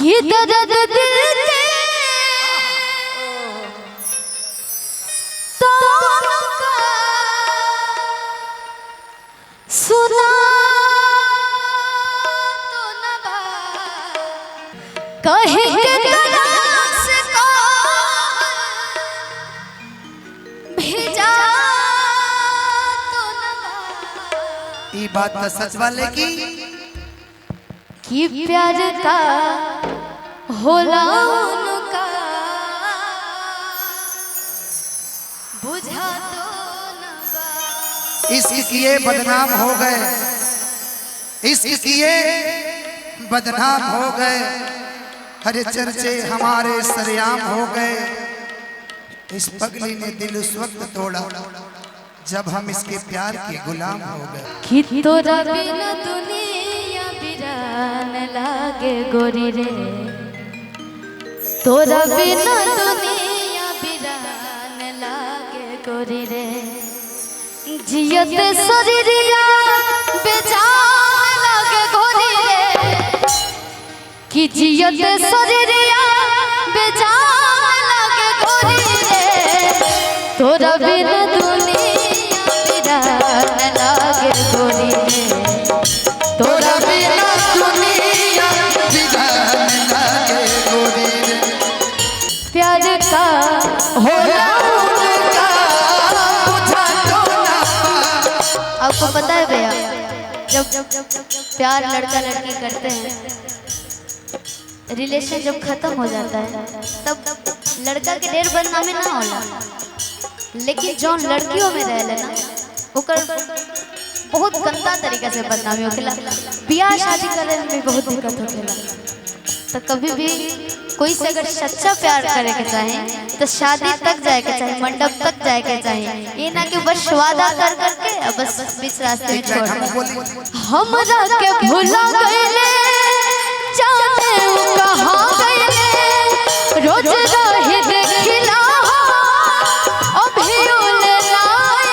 ये दर्द दिल के तारों का सुना तो नबा कहे के गलास का भेजा तो नबा। ये बात तो सच वाले की कि प्यार का होला उनका बुझा तो नबा। इश्क किए बदनाम हो गए, इश्क किए बदनाम हो गए, हरे चर्चे हमारे सरेआम हो गए। इस पगली ने दिल उस वक्त तोड़ा जब हम इसके प्यार के गुलाम हो गए। कि तोरा बिना दुनिया बिरान लागे गोरी रे, तोरा बिना दुनिया बिरान लागे गोरी रे। जियत शरीरिया बेजान लागे गोरी रे, कि जियत शरीरिया बेजान लागे गोरी रे। तोरा बिना दुनिया बिरान लागे गोरी रे, तोरा बिना दुनिया बिरान लागे गोरी रे। प्यार का होला उनका बुझा तो नबा। आपको पता है भैया, जब प्यार लड़का लड़की करते हैं, रिलेशन जब खत्म हो जाता है तब लड़का के ढेर बदनामी ना होला, लेकिन जो लड़कियों में रहले ना ओकर बहुत गंदा तरीका से बदनामी होखेला। बियाह शादी करे में बहुत दिक्कत होखेला। तो कभी भी कोई से अगर सच्चा प्यार करे के चाहे तो शादी तक जाए के चाहे, मंडप तक जाए के चाहे, ये ना कि बस वादा कर करके बस बीच रास्ते में छोड़ दे। हमरा के भुला गइले जाने उ कहां गइले, रोज रहे देखिला अभी ओले लाए।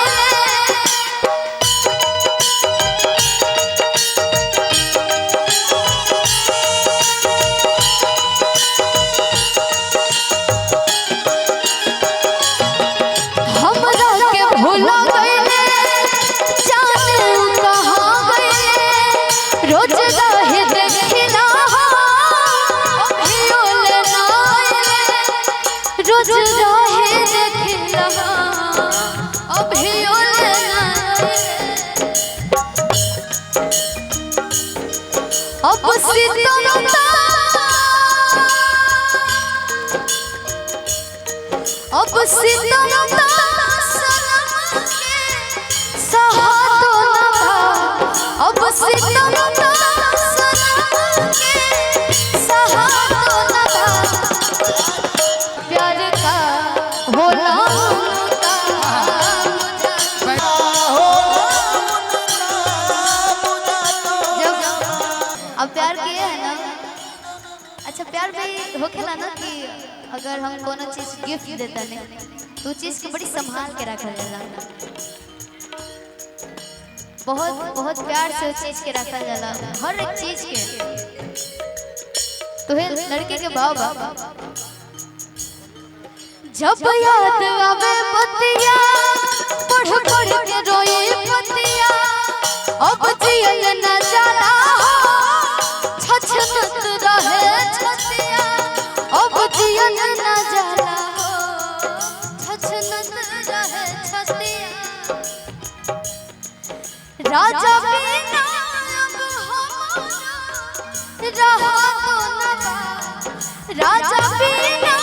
हमरा के भुला गइले जाने उ कहां गइले, रोज रहे देखिला अभी ओले लाए। रोज रहे देखिला अभी ओले लाए। अब सितमता अब सितमता सनम के सहा तो नबा। अब सितमता सनम के सहा तो नबा। प्यार का होला उनका जब अब प्यार किए है ना। अच्छा प्यार भी होखेला ना कि अगर हम कोनो चीज गिफ्ट देता नहीं तो चीज के बड़ी संभाल के रखल जाला, बहुत बहुत प्यार से उस चीज के रखल जाला, हर एक चीज के। तो है लड़के के भाव बा, जब याद आवे पतिया पढ़ पढ़ के रोई पतिया, अब जियल न जाला छछनत रहे छतिया, अब जियल न जाला छछनत रहे छतिया। राजा बिना अब हमारा रहा तो नबा, राजा बिना